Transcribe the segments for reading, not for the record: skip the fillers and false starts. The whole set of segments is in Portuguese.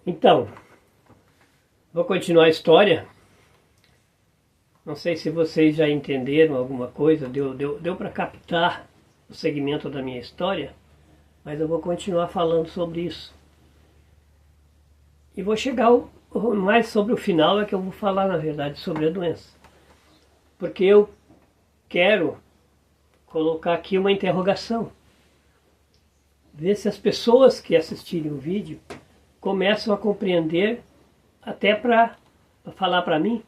Então, vou continuar a história. Não sei se vocês já entenderam alguma coisa, deu para captar o segmento da minha história, mas eu vou continuar falando sobre isso. E vou chegar mais sobre o final, é que eu vou falar, na verdade, sobre a doença. Porque eu quero colocar aqui uma interrogação. Ver se as pessoas que assistirem o vídeo começam a compreender, até para falar para mim,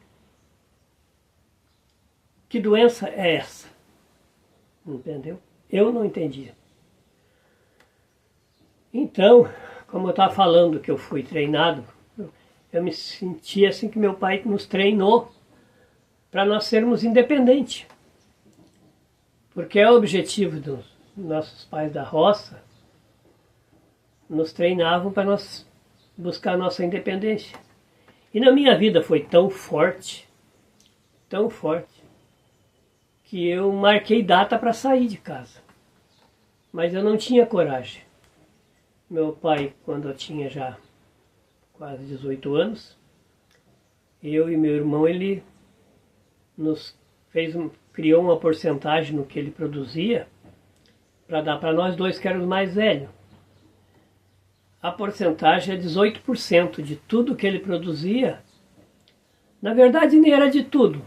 que doença é essa. Entendeu? Eu não entendi. Então, como eu estava falando que eu fui treinado, eu me senti assim que meu pai nos treinou para nós sermos independentes. Porque é o objetivo dos nossos pais da roça, nos treinavam para nós buscar a nossa independência. E na minha vida foi tão forte, que eu marquei data para sair de casa. Mas eu não tinha coragem. Meu pai, quando eu tinha já quase 18 anos, eu e meu irmão, ele nos criou uma porcentagem no que ele produzia para dar para nós dois que éramos mais velhos. A porcentagem é 18% de tudo que ele produzia. Na verdade, nem era de tudo.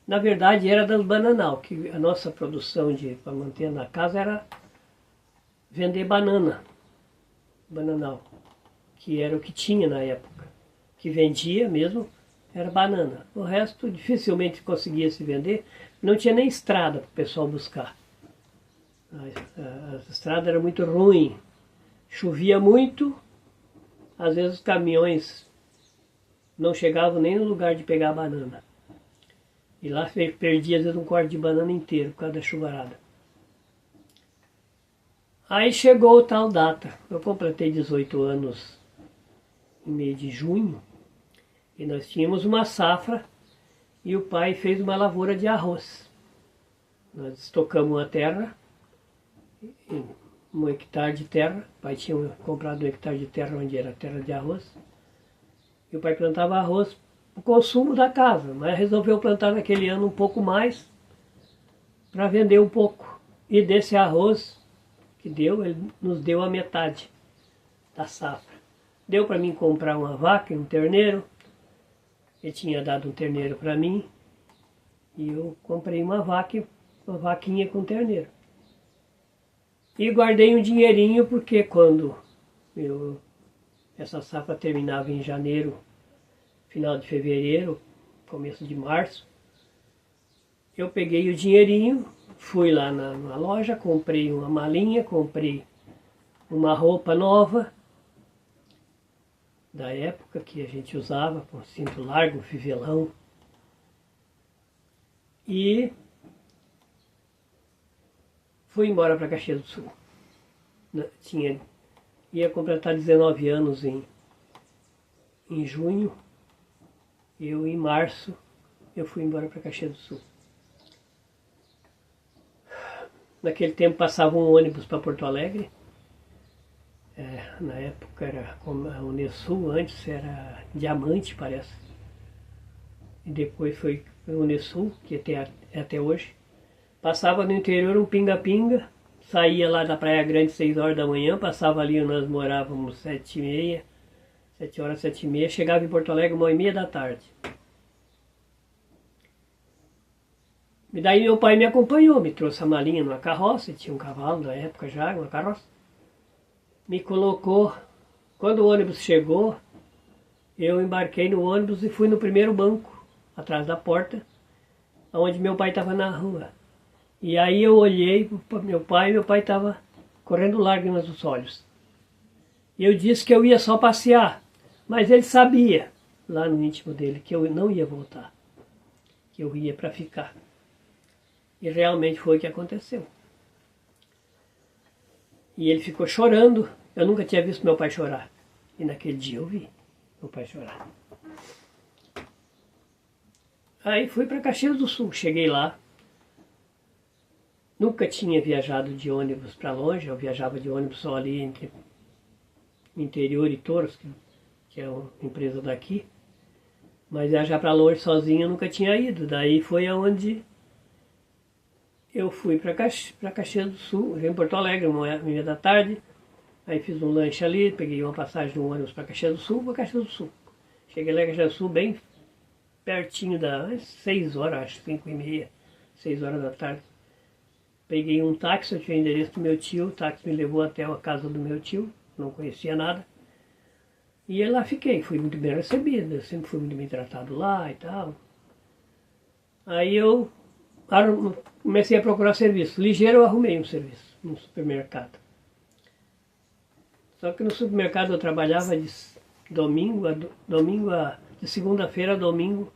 Na verdade, era das bananal, que a nossa produção para manter na casa era vender bananal, que era o que tinha na época. Que vendia mesmo era banana. O resto dificilmente conseguia se vender. Não tinha nem estrada para o pessoal buscar. A estrada era muito ruim. Chovia muito, às vezes os caminhões não chegavam nem no lugar de pegar a banana. E lá perdia às vezes um quarto de banana inteiro por causa da chuvarada. Aí chegou tal data, eu completei 18 anos em mês de junho, e nós tínhamos uma safra e o pai fez uma lavoura de arroz. Nós estocamos a terra, 1 hectare de terra. O pai tinha comprado 1 hectare de terra onde era terra de arroz. E o pai plantava arroz para o consumo da casa, mas resolveu plantar naquele ano um pouco mais para vender um pouco. E desse arroz que deu, ele nos deu a metade da safra. Deu para mim comprar uma vaca e um terneiro. Ele tinha dado um terneiro para mim e eu comprei uma vaquinha com terneiro. E guardei um dinheirinho porque quando essa safra terminava em janeiro, final de fevereiro, começo de março, eu peguei o dinheirinho, fui lá na loja, comprei uma malinha, comprei uma roupa nova, da época que a gente usava, com cinto largo, fivelão, e fui embora para Caxias do Sul. Ia completar 19 anos em junho. Em março, eu fui embora para Caxias do Sul. Naquele tempo passava um ônibus para Porto Alegre. Na época era a Unesul, antes era Diamante, parece. E depois foi a Unesul, que até hoje. Passava no interior um pinga-pinga, saía lá da Praia Grande 6 horas da manhã, passava ali onde nós morávamos 7h30, 7 horas, 7h30, chegava em Porto Alegre 1h30 da tarde. E daí meu pai me acompanhou, me trouxe a malinha numa carroça, tinha um cavalo na época já, uma carroça. Me colocou, quando o ônibus chegou, eu embarquei no ônibus e fui no primeiro banco, atrás da porta, onde meu pai estava na rua. E aí eu olhei para meu pai estava correndo lágrimas nos olhos. E eu disse que eu ia só passear, mas ele sabia, lá no íntimo dele, que eu não ia voltar, que eu ia para ficar. E realmente foi o que aconteceu. E ele ficou chorando, eu nunca tinha visto meu pai chorar. E naquele dia eu vi meu pai chorar. Aí fui para Caxias do Sul, cheguei lá. Nunca tinha viajado de ônibus para longe, eu viajava de ônibus só ali entre interior e Touros, que que é uma empresa daqui. Mas viajar para longe sozinho eu nunca tinha ido. Daí foi aonde eu fui para Caxias do Sul, em Porto Alegre, 1h da tarde. Aí fiz um lanche ali, peguei uma passagem de um ônibus para Caxias do Sul, para Caxias do Sul. Cheguei lá em Caxias do Sul bem pertinho das 6 horas, acho, 5h30, 6 horas da tarde. Peguei um táxi, eu tinha o endereço do meu tio, o táxi me levou até a casa do meu tio, não conhecia nada. E lá fiquei, fui muito bem recebido, eu sempre fui muito bem tratado lá e tal. Aí eu comecei a procurar serviço. Ligeiro eu arrumei um serviço no supermercado. Só que no supermercado eu trabalhava de de segunda-feira a domingo,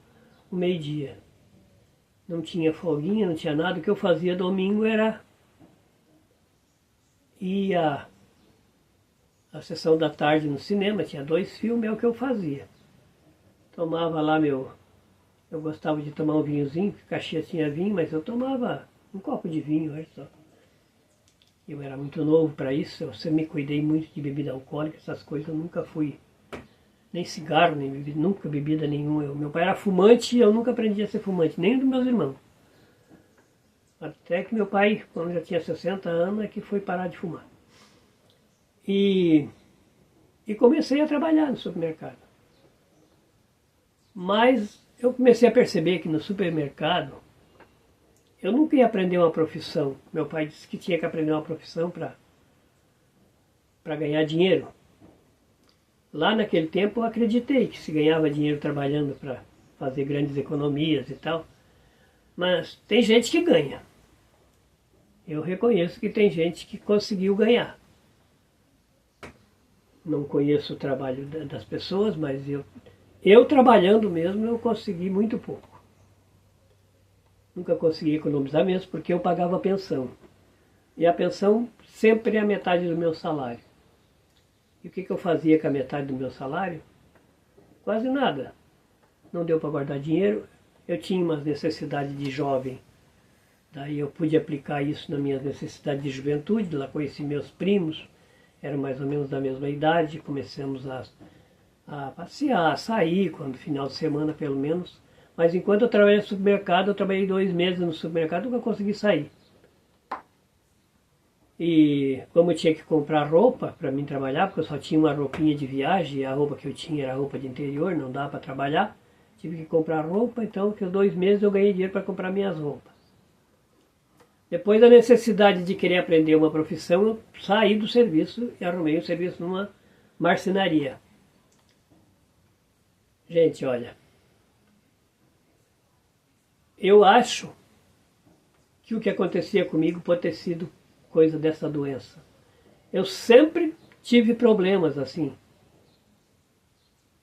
o meio-dia. Não tinha folguinha, não tinha nada. O que eu fazia domingo era ir à sessão da tarde no cinema, tinha 2 filmes, é o que eu fazia. Tomava lá eu gostava de tomar um vinhozinho, porque Caxias tinha vinho, mas eu tomava um copo de vinho, olha só. Eu era muito novo para isso, eu sempre me cuidei muito de bebida alcoólica, essas coisas, eu nunca fui, nem cigarro, nem bebida, nunca bebida nenhuma. Meu pai era fumante e eu nunca aprendi a ser fumante, nem dos meus irmãos. Até que meu pai, quando já tinha 60 anos, é que foi parar de fumar. E comecei a trabalhar no supermercado. Mas eu comecei a perceber que no supermercado eu nunca ia aprender uma profissão. Meu pai disse que tinha que aprender uma profissão para ganhar dinheiro. Lá naquele tempo eu acreditei que se ganhava dinheiro trabalhando para fazer grandes economias e tal. Mas tem gente que ganha. Eu reconheço que tem gente que conseguiu ganhar. Não conheço o trabalho das pessoas, mas eu trabalhando mesmo eu consegui muito pouco. Nunca consegui economizar mesmo porque eu pagava a pensão. E a pensão sempre é a metade do meu salário. E o que eu fazia com a metade do meu salário? Quase nada. Não deu para guardar dinheiro. Eu tinha umas necessidades de jovem. Daí eu pude aplicar isso na minha necessidade de juventude. Lá conheci meus primos, eram mais ou menos da mesma idade. Começamos a passear, a sair, quando final de semana pelo menos. Mas enquanto eu trabalhei no supermercado, eu trabalhei 2 meses no supermercado, nunca consegui sair. E como eu tinha que comprar roupa para mim trabalhar, porque eu só tinha uma roupinha de viagem, e a roupa que eu tinha era roupa de interior, não dava para trabalhar, tive que comprar roupa, então que 2 meses eu ganhei dinheiro para comprar minhas roupas. Depois da necessidade de querer aprender uma profissão, eu saí do serviço e arrumei um serviço numa marcenaria. Gente, olha, eu acho que o que acontecia comigo pode ter sido coisa dessa doença. Eu sempre tive problemas assim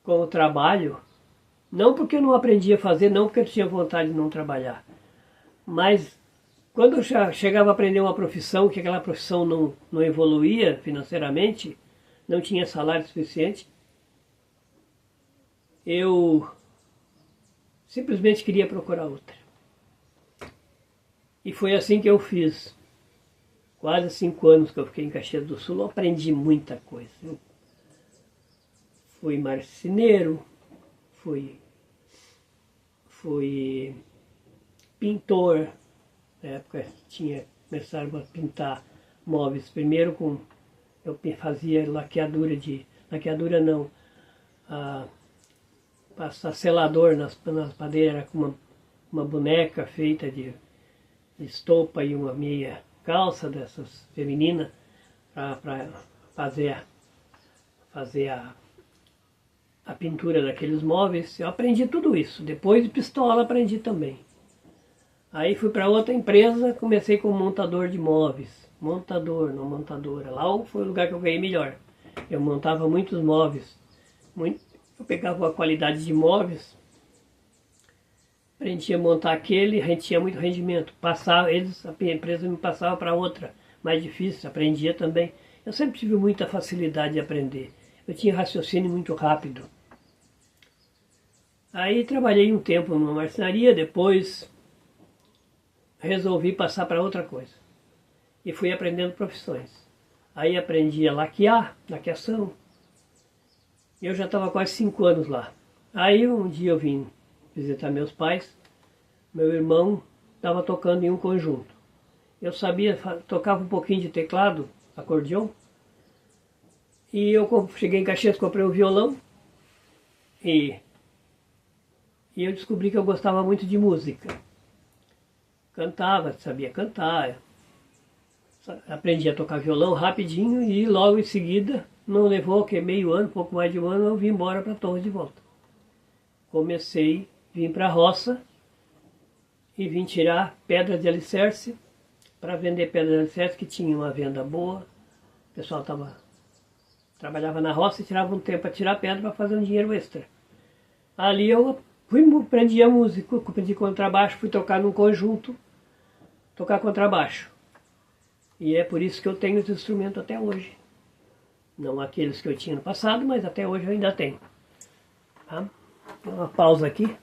com o trabalho, não porque eu não aprendi a fazer, não porque eu tinha vontade de não trabalhar, mas quando eu já chegava a aprender uma profissão, que aquela profissão não evoluía financeiramente, não tinha salário suficiente, eu simplesmente queria procurar outra. E foi assim que eu fiz. Quase 5 anos que eu fiquei em Caxias do Sul, eu aprendi muita coisa. Eu fui marceneiro, fui pintor. Na época começaram a pintar móveis. Primeiro eu fazia laqueadura não, passar selador nas madeiras com uma boneca feita de estopa e uma meia calça dessas femininas para fazer a pintura daqueles móveis. Eu aprendi tudo isso. Depois de pistola aprendi também. Aí fui para outra empresa, comecei como montador de móveis. Montador, não montadora. Lá foi o lugar que eu ganhei melhor. Eu montava muitos móveis. Eu pegava a qualidade de móveis, aprendi a montar aquele, a gente tinha muito rendimento. A empresa me passava para outra, mais difícil, aprendia também. Eu sempre tive muita facilidade de aprender. Eu tinha raciocínio muito rápido. Aí trabalhei um tempo numa marcenaria, depois resolvi passar para outra coisa. E fui aprendendo profissões. Aí aprendi a laqueação. Eu já estava quase 5 anos lá. Aí um dia eu vim visitar meus pais, meu irmão estava tocando em um conjunto. Eu sabia, tocava um pouquinho de teclado, acordeão, e eu cheguei em Caxias, comprei um violão, e eu descobri que eu gostava muito de música. Cantava, sabia cantar, aprendi a tocar violão rapidinho e logo em seguida, não levou que meio ano, pouco mais de um ano, eu vim embora para Torres de volta. Comecei, vim para a roça e vim tirar pedra de alicerce para vender pedra de alicerce, que tinha uma venda boa. O pessoal trabalhava na roça e tirava um tempo para tirar pedra para fazer um dinheiro extra. Ali eu aprendi a música, aprendi contrabaixo, fui tocar num conjunto, tocar contrabaixo. E é por isso que eu tenho esse instrumento até hoje. Não aqueles que eu tinha no passado, mas até hoje eu ainda tenho. Tá? Uma pausa aqui.